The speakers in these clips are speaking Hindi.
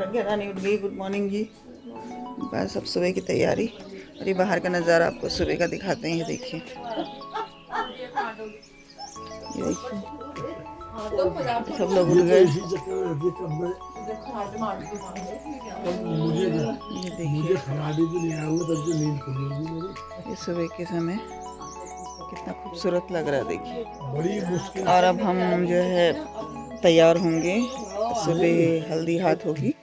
प्रज्ञा रानी उठ गई। गुड मॉर्निंग जी। बस अब सुबह की तैयारी और ये बाहर का नज़ारा आपको सुबह का दिखाते हैं। ये देखिए, ये देखिए सब लोग उठ गए। ये देखिए ये सुबह के समय कितना खूबसूरत लग रहा है, देखिए। और अब हम जो है तैयार होंगे, सुबह हल्दी हाथ होगी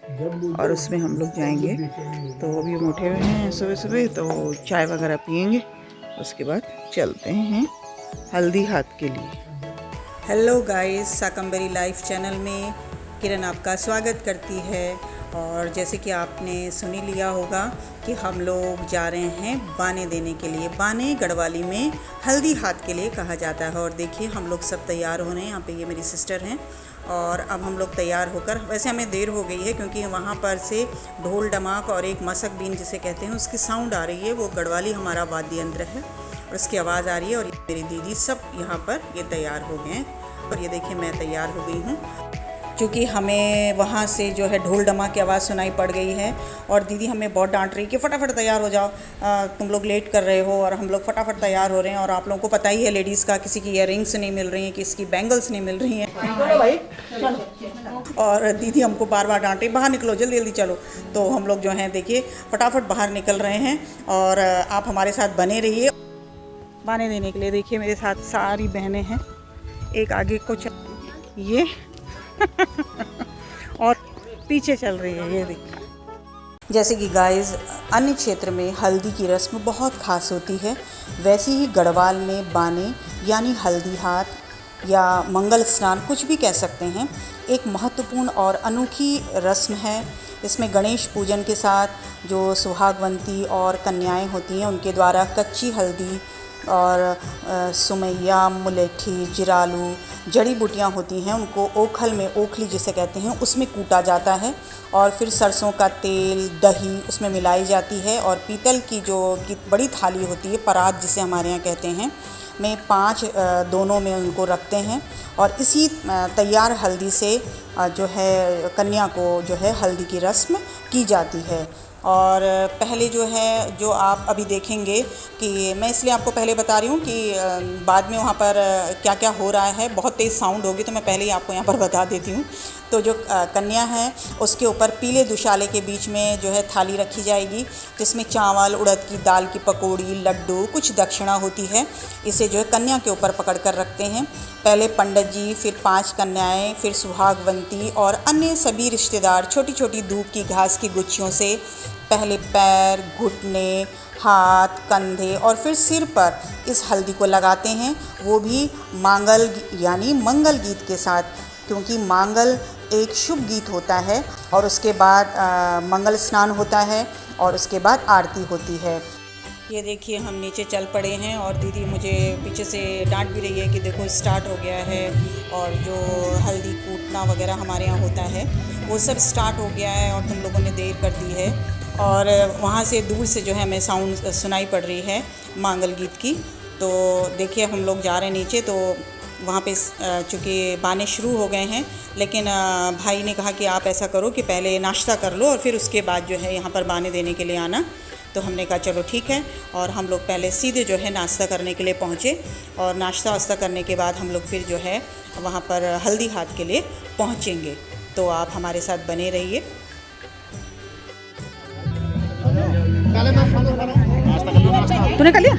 और उसमें हम लोग जाएंगे। तो अभी हम उठे हुए हैं सुबह सुबह, तो चाय वगैरह पियेंगे, उसके बाद चलते हैं हल्दी हाथ के लिए। Hello guys, Shakambhari life channel में किरण आपका स्वागत करती है। और जैसे कि आपने सुनी लिया होगा कि हम लोग जा रहे हैं बाने देने के लिए। बाने गढ़वाली में हल्दी हाथ के लिए कहा जाता है। और देखिए हम लोग सब तैयार हो रहे हैं। यहाँ पे ये मेरी सिस्टर हैं और अब हम लोग तैयार होकर, वैसे हमें देर हो गई है क्योंकि वहाँ पर से ढोल डमाक और एक मसक बीन जिसे कहते हैं उसकी साउंड आ रही है। वो गढ़वाली हमारा वाद्य यंत्र है और उसकी आवाज़ आ रही है। और मेरी दीदी सब यहाँ पर ये तैयार हो गए हैं और ये देखिए मैं तैयार हो गई हूँ। क्योंकि हमें वहाँ से जो है ढोल डमा की आवाज़ सुनाई पड़ गई है और दीदी हमें बहुत डांट रही कि फटाफट तैयार हो जाओ, तुम लोग लेट कर रहे हो। और हम लोग फटाफट तैयार हो रहे हैं। और आप लोगों को पता ही है लेडीज़ का, किसी की ईयररिंग्स नहीं मिल रही हैं, किसी की बैंगल्स नहीं मिल रही हैं। चलो भाई चलो। और दीदी हमको बार बार डांट रही, बाहर निकलो जल्दी जल्दी चलो। तो हम लोग जो हैं देखिए फटाफट बाहर निकल रहे हैं और आप हमारे साथ बने रहिए। बाने देने के लिए देखिए मेरे साथ सारी बहनें हैं। एक आगे को ये और पीछे चल रही है, ये देखिए। जैसे कि गाइस अन्य क्षेत्र में हल्दी की रस्म बहुत ख़ास होती है, वैसे ही गढ़वाल में बाने यानी हल्दी हाथ या मंगल स्नान, कुछ भी कह सकते हैं, एक महत्वपूर्ण और अनोखी रस्म है। इसमें गणेश पूजन के साथ जो सुहागवंती और कन्याएं होती हैं उनके द्वारा कच्ची हल्दी और सुमैया, मुलेठी, जिरालू जड़ी बूटियाँ होती हैं, उनको ओखल में, ओखली जिसे कहते हैं, उसमें कूटा जाता है और फिर सरसों का तेल, दही उसमें मिलाई जाती है। और पीतल की जो बड़ी थाली होती है, परात जिसे हमारे यहाँ कहते हैं, में 5 दोनों में उनको रखते हैं। और इसी तैयार हल्दी से जो है कन्या को जो है हल्दी की रस्म की जाती है। और पहले जो है, जो आप अभी देखेंगे कि मैं इसलिए आपको पहले बता रही हूँ कि बाद में वहाँ पर क्या क्या हो रहा है, बहुत तेज़ साउंड होगी, तो मैं पहले ही आपको यहाँ पर बता देती हूँ। तो जो कन्या है उसके ऊपर पीले दुशाले के बीच में जो है थाली रखी जाएगी, जिसमें चावल, उड़द की दाल की पकौड़ी, लड्डू, कुछ दक्षिणा होती है। इसे जो है कन्या के ऊपर पकड़ कर रखते हैं। पहले पंडित जी, फिर 5 कन्याएं, फिर सुहागवंती और अन्य सभी रिश्तेदार छोटी छोटी धूप की घास की गुच्छियों से पहले पैर, घुटने, हाथ, कंधे और फिर सिर पर इस हल्दी को लगाते हैं, वो भी मांगल यानी मंगल गीत के साथ, क्योंकि मांगल एक शुभ गीत होता है। और उसके बाद मंगल स्नान होता है और उसके बाद आरती होती है। ये देखिए हम नीचे चल पड़े हैं और दीदी मुझे पीछे से डांट भी रही है कि देखो स्टार्ट हो गया है। और जो हल्दी कूटना वगैरह हमारे यहाँ होता है वो सब स्टार्ट हो गया है और तुम लोगों ने देर कर दी है। और वहाँ से दूर से जो है हमें साउंड सुनाई पड़ रही है मांगल गीत की। तो देखिए हम लोग जा रहे हैं नीचे, तो वहाँ पे चूँकि बाने शुरू हो गए हैं, लेकिन भाई ने कहा कि आप ऐसा करो कि पहले नाश्ता कर लो और फिर उसके बाद जो है यहाँ पर बाने देने के लिए आना। तो हमने कहा चलो ठीक है। और हम लोग पहले सीधे जो है नाश्ता करने के लिए पहुँचे और नाश्ता वास्ता करने के बाद हम लोग फिर जो है वहाँ पर हल्दी हाथ के लिए पहुँचेंगे। तो आप हमारे साथ बने रहिए। तूने कर लिया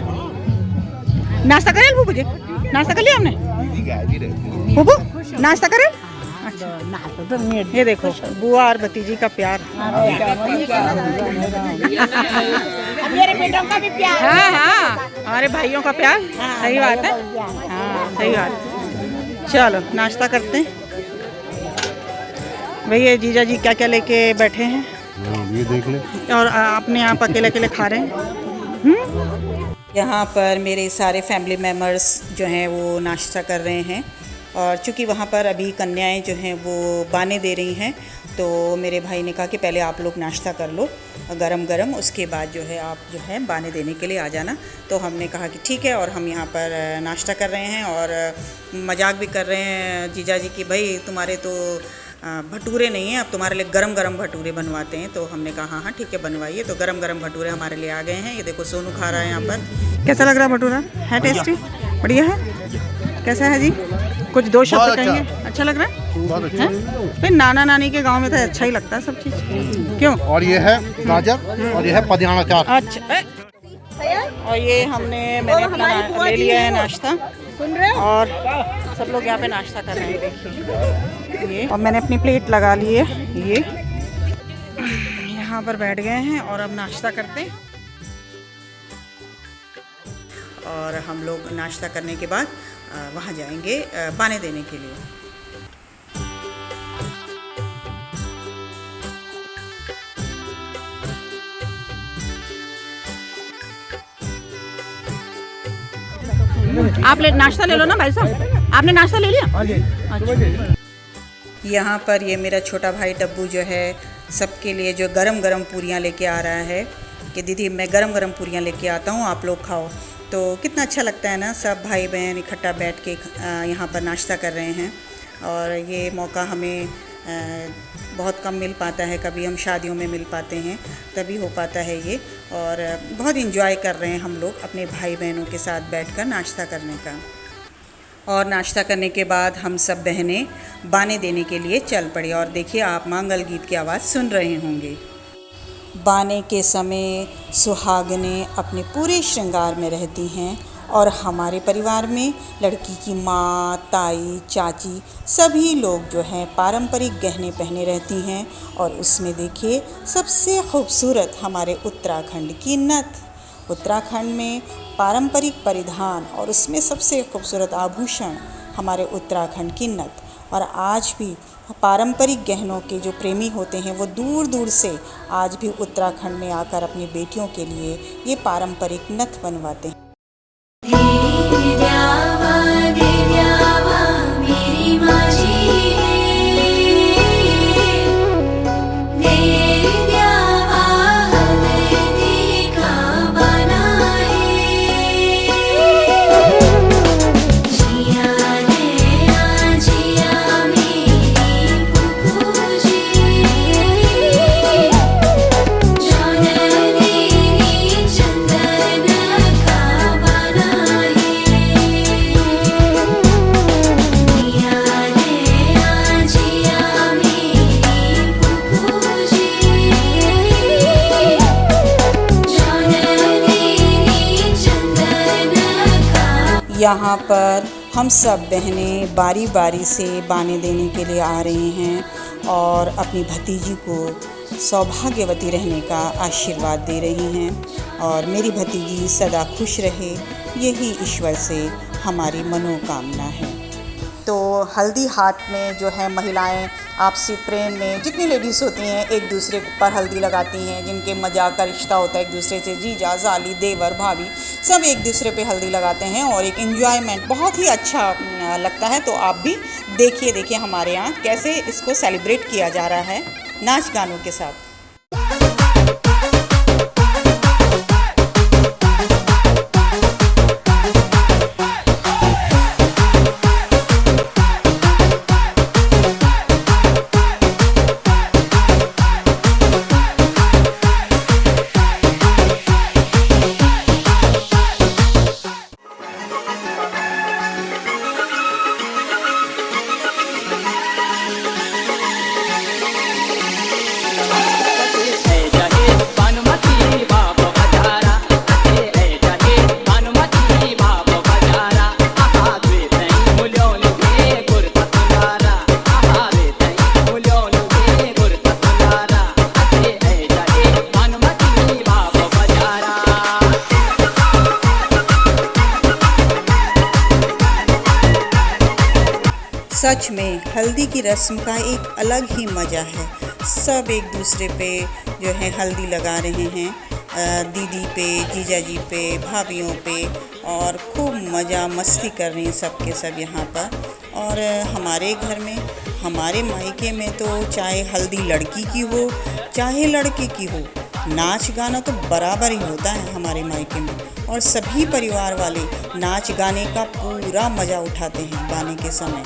नाश्ता? करे बुबू जी नाश्ता कर लिया हमने? बुबू नाश्ता करे? ये देखो बुआ और भतीजी का प्यार। मेरे बेटों का भी प्यार। हाँ हाँ, हमारे भाइयों का प्यार। सही बात है, हाँ सही बात। चलो नाश्ता करते हैं। भैया जीजा जी क्या क्या लेके बैठे हैं, ये देख ले। और अपने आप अकेले अकेले खा रहे हैं। यहाँ पर मेरे सारे फैमिली मेम्बर्स जो हैं वो नाश्ता कर रहे हैं। और चूँकि वहाँ पर अभी कन्याएं जो हैं वो बाने दे रही हैं, तो मेरे भाई ने कहा कि पहले आप लोग नाश्ता कर लो गरम गरम, उसके बाद जो है आप जो है बाने देने के लिए आ जाना। तो हमने कहा कि ठीक है। और हम यहाँ पर नाश्ता कर रहे हैं और मजाक भी कर रहे हैं जीजा जी कि भाई तुम्हारे तो भटूरे नहीं हैं, अब तुम्हारे लिए गरम गरम भटूरे बनवाते हैं। तो हमने कहा हाँ हाँ ठीक है बनवाइए। तो गरम गरम भटूरे हमारे लिए आ गए हैं। ये देखो सोनू खा रहा है यहाँ पर। कैसा लग रहा है भटूरा? है टेस्टी? बढ़िया है? कैसा है जी? कुछ दो शब्द कहेंगे? अच्छा लग रहा है? भाई नाना नानी के गांव में तो अच्छा ही लगता है सब चीज़, क्यों? और ये है गाजर और ये है पदियाना चाट। अच्छा। और ये मैंने अपना ले लिया है नाश्ता, सुन रहे हो? और सब लोग यहाँ पे नाश्ता कर रहे हैं। देखिए ये, और मैंने अपनी प्लेट लगा ली है। ये यहाँ पर बैठ गए हैं और अब नाश्ता करते हैं। और हम लोग नाश्ता करने के बाद वहाँ जाएंगे बाने देने के लिए। आप नाश्ता ले लो ना भाई साहब, आपने नाश्ता ले लिया? यहाँ पर ये मेरा छोटा भाई डब्बू जो है सबके लिए जो गरम गरम पूरियाँ लेके आ रहा है कि दीदी मैं गरम गरम पूरियाँ लेके आता हूँ, आप लोग खाओ। तो कितना अच्छा लगता है ना, सब भाई बहन इकट्ठा बैठ के यहाँ पर नाश्ता कर रहे हैं। और ये मौका हमें बहुत कम मिल पाता है, कभी हम शादियों में मिल पाते हैं तभी हो पाता है ये। और बहुत इन्जॉय कर रहे हैं हम लोग अपने भाई बहनों के साथ बैठकर नाश्ता करने का। और नाश्ता करने के बाद हम सब बहनें बाने देने के लिए चल पड़ी। और देखिए आप मंगल गीत की आवाज़ सुन रहे होंगे। बाने के समय सुहागनें अपने पूरे श्रृंगार में रहती हैं और हमारे परिवार में लड़की की माँ, ताई, चाची सभी लोग जो हैं पारंपरिक गहने पहने रहती हैं। और उसमें देखिए सबसे खूबसूरत हमारे उत्तराखंड की नथ। उत्तराखंड में पारंपरिक परिधान और उसमें सबसे खूबसूरत आभूषण हमारे उत्तराखंड की नथ। और आज भी पारंपरिक गहनों के जो प्रेमी होते हैं वो दूर दूर से आज भी उत्तराखंड में आकर अपनी बेटियों के लिए ये पारंपरिक नथ बनवाते हैं। यहाँ पर हम सब बहनें बारी बारी से बाने देने के लिए आ रही हैं और अपनी भतीजी को सौभाग्यवती रहने का आशीर्वाद दे रही हैं। और मेरी भतीजी सदा खुश रहे, यही ईश्वर से हमारी मनोकामना है। तो हल्दी हाथ में जो है महिलाएं आपसी प्रेम में जितनी लेडीज़ होती हैं एक दूसरे पर हल्दी लगाती हैं, जिनके मजाक का रिश्ता होता है एक दूसरे से, जीजा जाली देवर भाभी सब एक दूसरे पे हल्दी लगाते हैं और एक एंजॉयमेंट बहुत ही अच्छा लगता है। तो आप भी देखिए हमारे यहाँ कैसे इसको सेलिब्रेट किया जा रहा है नाच गानों के साथ। सच में हल्दी की रस्म का एक अलग ही मज़ा है। सब एक दूसरे पे जो है हल्दी लगा रहे हैं, दीदी पे, जीजा जी पे, भाभीयों पे, और खूब मज़ा मस्ती कर रही हैं सब के सब यहाँ पर। और हमारे घर में, हमारे मायके में तो चाहे हल्दी लड़की की हो चाहे लड़के की हो, नाच गाना तो बराबर ही होता है हमारे मायके में। और सभी परिवार वाले नाच गाने का पूरा मज़ा उठाते हैं गाने के समय।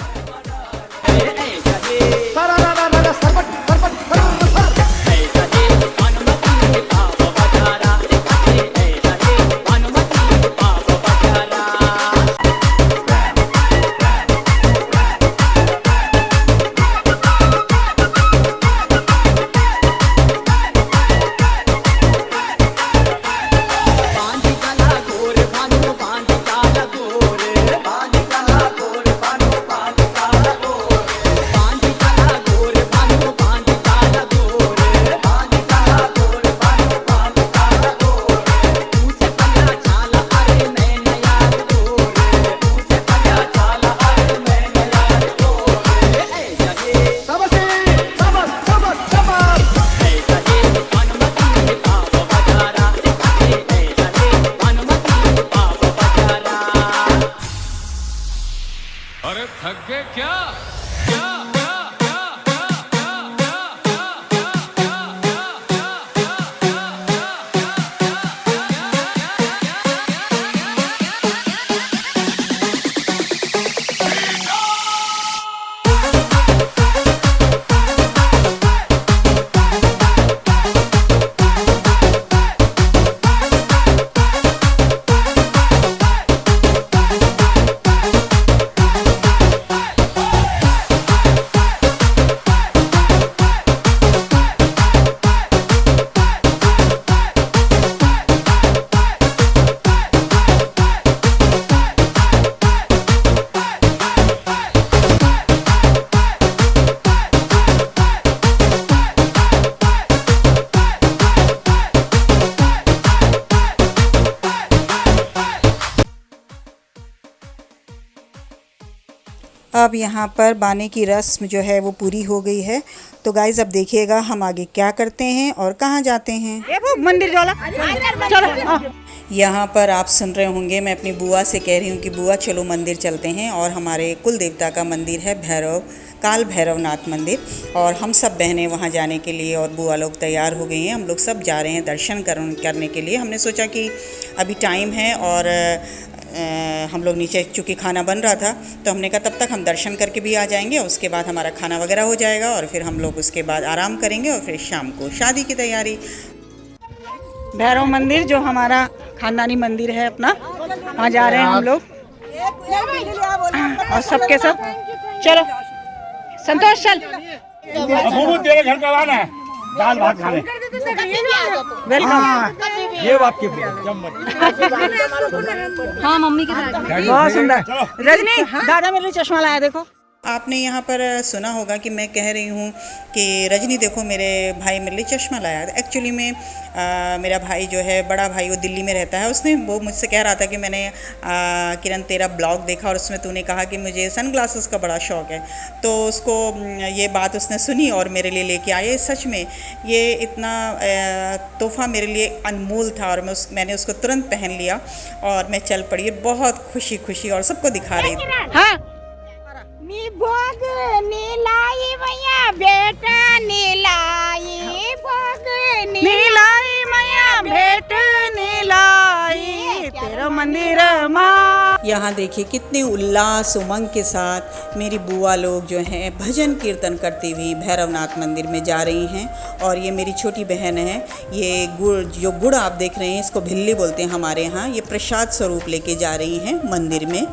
थक गए क्या क्या अब यहाँ पर बाने की रस्म जो है वो पूरी हो गई है। तो गाइज़ अब देखिएगा हम आगे क्या करते हैं और कहाँ जाते हैं। ये वो मंदिर जोला चलो। हाँ। यहाँ पर आप सुन रहे होंगे मैं अपनी बुआ से कह रही हूँ कि बुआ चलो मंदिर चलते हैं। और हमारे कुल देवता का मंदिर है काल भैरवनाथ मंदिर, और हम सब बहनें वहाँ जाने के लिए और बुआ लोग तैयार हो गई हैं। हम लोग सब जा रहे हैं दर्शन करने के लिए। हमने सोचा कि अभी टाइम है और हम लोग नीचे चूँकि खाना बन रहा था तो हमने कहा तब तक हम दर्शन करके भी आ जाएंगे, उसके बाद हमारा खाना वगैरह हो जाएगा और फिर हम लोग उसके बाद आराम करेंगे और फिर शाम को शादी की तैयारी। भैरव मंदिर जो हमारा खानदानी मंदिर है अपना, वहाँ जा रहे हैं हम लोग और सबके सब। चलो संतोष चल। तेरे घर का आना है दाल भात खाने। वेलकम। ये बात की हाँ मम्मी के बहुत सुंदर। रजनी दादा मेरे लिए चश्मा लाया देखो। आपने यहाँ पर सुना होगा कि मैं कह रही हूँ कि रजनी देखो मेरे भाई मेरे लिए चश्मा लाया। एक्चुअली में मेरा भाई जो है बड़ा भाई वो दिल्ली में रहता है। उसने वो मुझसे कह रहा था कि मैंने किरण तेरा ब्लॉग देखा और उसमें तूने कहा कि मुझे सनग्लासेस का बड़ा शौक़ है। तो उसको ये बात उसने सुनी और मेरे लिए लेके आए। सच में ये इतना तोहफ़ा मेरे लिए अनमोल था और मैंने उसको तुरंत पहन लिया और मैं चल पड़ी बहुत खुशी और सबको दिखा रही थी। हाँ नीलाई मैया बेटा नीलाई भोग नीलाई मैया बेटा नीलाई तेरा मंदिर माँ। यहाँ देखिए कितने उल्लास उमंग के साथ मेरी बुआ लोग जो हैं भजन कीर्तन करती हुई भैरवनाथ मंदिर में जा रही हैं। और ये मेरी छोटी बहन है, ये गुड़ आप देख रहे हैं इसको भिल्ली बोलते हैं हमारे यहाँ। ये प्रसाद स्वरूप लेके जा रही हैं मंदिर में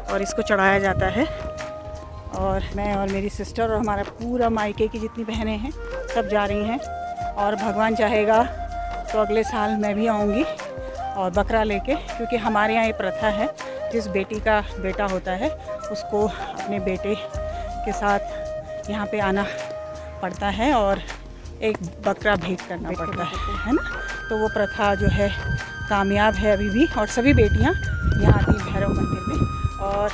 और इसको चढ़ाया जाता है। और मैं और मेरी सिस्टर और हमारा पूरा मायके की जितनी बहनें हैं सब जा रही हैं। और भगवान चाहेगा तो अगले साल मैं भी आऊँगी और बकरा लेके, क्योंकि हमारे यहाँ ये प्रथा है जिस बेटी का बेटा होता है उसको अपने बेटे के साथ यहाँ पे आना पड़ता है और एक बकरा भेंट करना पड़ता है ना। तो वो प्रथा जो है कामयाब है अभी भी और सभी बेटियाँ यहाँ आती हैं भैरव मंदिर में और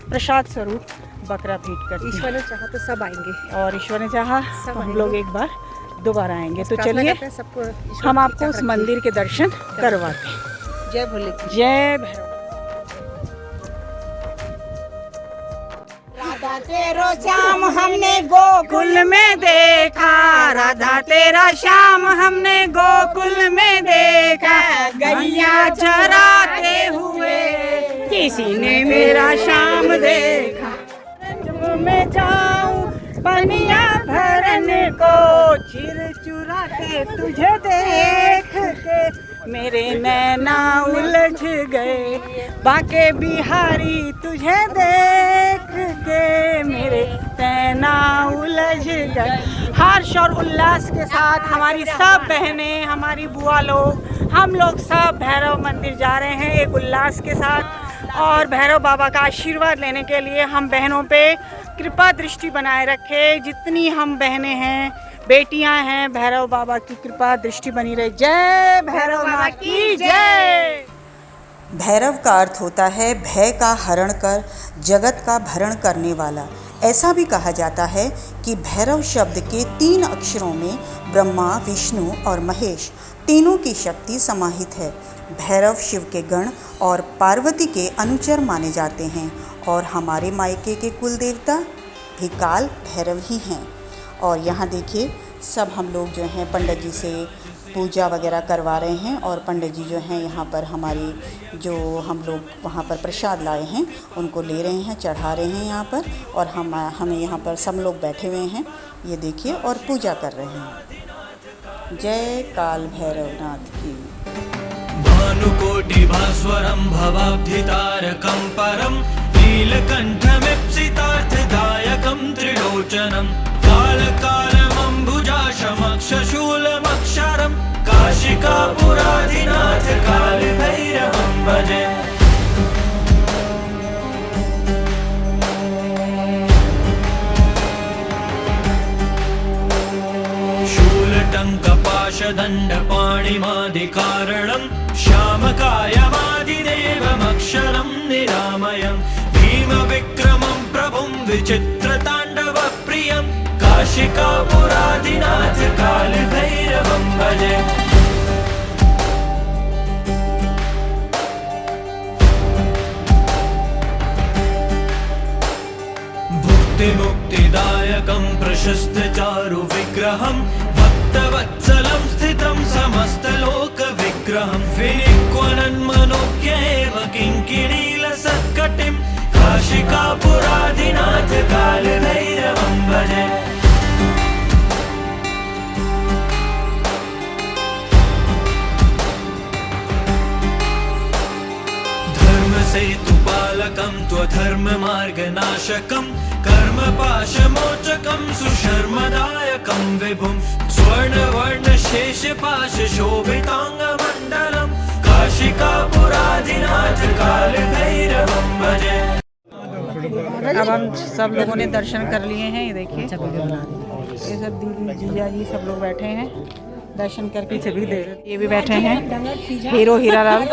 प्रसाद स्वरूप बकरा भेंट करती हैं। ईश्वर ने चाहा तो सब आएंगे और ईश्वर ने चाहा तो हम लोग एक बार दोबारा आएंगे। तो चलिए सबको हम आपको उस मंदिर के दर्शन करवाते हैं। जय भोले। जय भैरव। राधा तेरो श्याम हमने गोकुल में देखा, राधा तेरा श्याम हमने गोकुल में देखा, गैया चराते हुए किसी ने मेरा श्याम देखा। जब मैं जाऊं पनिया भरन को चिर चुरा के तुझे देख के मेरे नैना उलझ गए, बाके बिहारी तुझे देख के मेरे नैना उलझ गए। हर्ष और उल्लास के साथ हमारी सब बहनें, हमारी बुआ लोग, हम लोग सब भैरव मंदिर जा रहे हैं एक उल्लास के साथ। और भैरव बाबा का आशीर्वाद लेने के लिए हम बहनों पे कृपा दृष्टि बनाए रखे। जितनी हम बहनें हैं, बेटियां हैं, भैरव बाबा की कृपा दृष्टि बनी रहे। जय भैरव माँ की जय। भैरव का अर्थ होता है भय का हरण कर जगत का भरण करने वाला। ऐसा भी कहा जाता है कि भैरव शब्द के 3 अक्षरों में ब्रह्मा, विष्णु और महेश तीनों की शक्ति समाहित है। भैरव शिव के गण और पार्वती के अनुचर माने जाते हैं और हमारे मायके के कुल देवता भी काल भैरव ही हैं। और यहाँ देखिए सब हम लोग जो हैं पंडित जी से पूजा वगैरह करवा रहे हैं और पंडित जी जो हैं यहाँ पर हमारी जो हम लोग वहाँ पर प्रसाद लाए हैं उनको ले रहे हैं, चढ़ा रहे हैं यहाँ पर। और हमें यहाँ पर सब लोग बैठे हुए हैं, ये देखिए, और पूजा कर रहे हैं। जय काल भैरवनाथ की। भानुकोटि भास्वरं भवाब्धितारकं परं नीलकण्ठमीप्सितार्थदायकं त्रिलोचनं कालकालमम्बुजाशमक्षशूलमक्षरं काशिकापुराधिनाथ कालभैरवं भजे। शूलटङ्कपाशदण्डपाणिमादिकारणं श्यामकायमादिदेवमक्षरं निरामयं भीमविक्रमं प्रभुं विचित्रताण्डवप्रियं काशिकापुराधिनाथ कालभैरवं भजे। भुक्तिमुक्तिदायकं प्रशस्तचारुविग्रहं भक्तवत्सलं स्थितं समस्तलोकविग्रहं विनिक्वनन्मनोज्ञेव किङ्किणीलसत्कटिं काशिकापुराधिनाथ कालभैरवं भजे। धर्मसेतुपालकं त्वधर्ममार्गनाशकं कर्मपाशमोचकं सुशर्मदायकं विभुं स्वर्णवर्णशेषपाशशोभिताङ्गमण्डलं काशिकापुराधिनाथ कालभैरवं भजे। अब हम सब लोगों ने दर्शन कर लिए हैं, ये देखिए, ये सब दीदी जीजा जी सब लोग बैठे हैं दर्शन करके चली दे। ये भी बैठे हैं हीरो हीरालाल।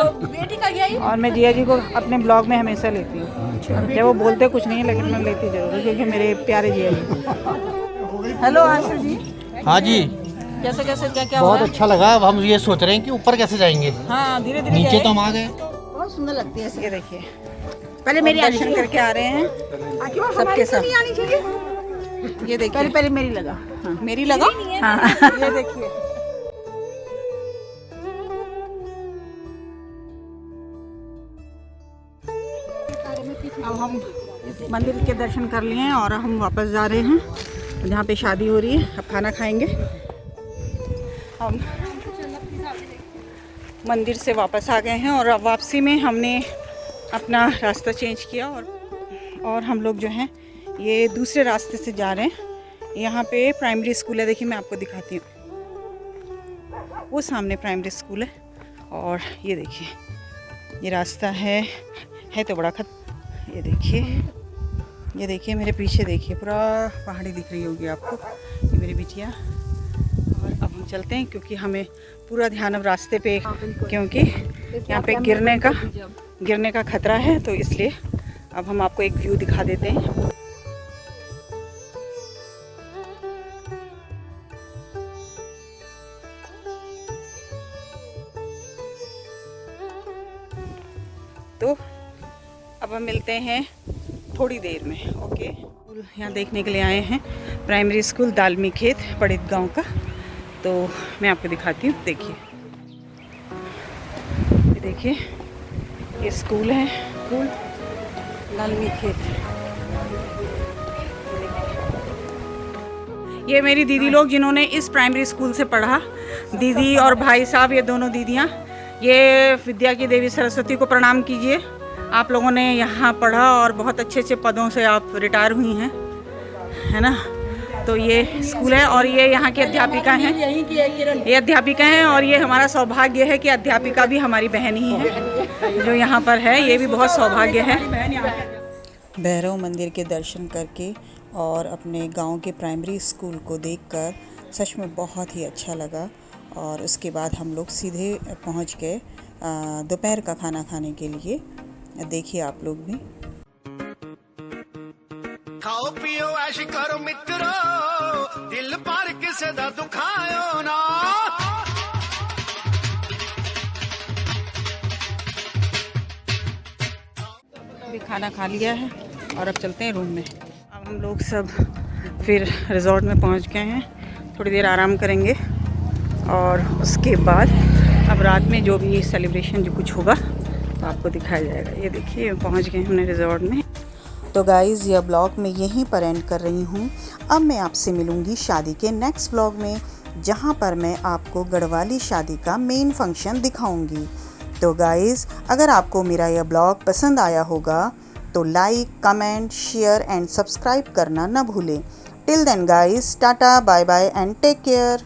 और मैं जिया जी को अपने ब्लॉग में हमेशा लेती हूँ, जब वो बोलते कुछ नहीं है लेकिन मैं लेती जरूर हूँ क्योंकि मेरे प्यारे जिया जी। हेलो आशु जी। हाँ जी, कैसे कैसे क्या क्या बहुत अच्छा लगा। अब हम ये सोच रहे हैं कि ऊपर कैसे जाएंगे। हाँ, धीरे धीरे नीचे तो हम आ गए। बहुत सुंदर लगती है। ये देखिए, पहले मेरी दर्शन करके आ रहे हैं सबके सब। ये देखिए, पहले मेरी लगा। हाँ, मेरी लगा। हाँ, ये देखिए, अब हम मंदिर के दर्शन कर लिए हैं और हम वापस जा रहे हैं जहाँ पे शादी हो रही है। अब खाना खाएंगे। हम मंदिर से वापस आ गए हैं और अब वापसी में हमने अपना रास्ता चेंज किया और हम लोग जो हैं ये दूसरे रास्ते से जा रहे हैं। यहाँ पे प्राइमरी स्कूल है, देखिए मैं आपको दिखाती हूँ, वो सामने प्राइमरी स्कूल है। और ये देखिए ये रास्ता है तो बड़ा ये देखिए मेरे पीछे देखिए, पूरा पहाड़ी दिख रही होगी आपको, ये मेरी बिटिया। और अब हम चलते हैं क्योंकि हमें पूरा ध्यान अब रास्ते पे, क्योंकि यहाँ पे गिरने का खतरा है, तो इसलिए अब हम आपको एक व्यू दिखा देते हैं। तो अब हम मिलते हैं थोड़ी देर में, ओके। यहाँ देखने के लिए आए हैं प्राइमरी स्कूल दालमी खेत पड़ित गांव का, तो मैं आपको दिखाती हूँ। देखिए ये स्कूल है, स्कूल दालमी खेत। ये मेरी दीदी लोग जिन्होंने इस प्राइमरी स्कूल से पढ़ा, दीदी और भाई साहब, ये दोनों दीदियाँ। ये विद्या की देवी सरस्वती को प्रणाम कीजिए, आप लोगों ने यहाँ पढ़ा और बहुत अच्छे अच्छे पदों से आप रिटायर हुई हैं, है ना। तो ये स्कूल है और ये यहाँ की अध्यापिका हैं, ये अध्यापिका हैं। और ये हमारा सौभाग्य है कि अध्यापिका भी हमारी बहन ही है जो यहाँ पर है, ये भी बहुत सौभाग्य है। भैरव मंदिर के दर्शन करके और अपने गांव के प्राइमरी स्कूल को देखकर सच में बहुत ही अच्छा लगा। और उसके बाद हम लोग सीधे पहुंच गए दोपहर का खाना खाने के लिए। देखिए आप लोग भी। खाओ पियो ऐश करो मित्रो, दिल पर किसे दा दुखायो ना। खाना खा लिया है और अब चलते हैं रूम में। अब हम लोग सब फिर रिजॉर्ट में पहुंच गए हैं, थोड़ी देर आराम करेंगे और उसके बाद अब रात में जो भी सेलिब्रेशन जो कुछ होगा तो आपको दिखाया जाएगा। ये देखिए पहुंच गए हमने रिजॉर्ट में। तो गाइज़ यह ब्लॉग मैं यहीं पर एंड कर रही हूँ। अब मैं आपसे मिलूँगी शादी के नेक्स्ट ब्लॉग में, जहाँ पर मैं आपको गढ़वाली शादी का मेन फंक्शन दिखाऊंगी। तो गाइज़ अगर आपको मेरा यह ब्लॉग पसंद आया होगा तो like, comment, share and subscribe करना न भूलें। Till then guys, tata, bye bye and take care.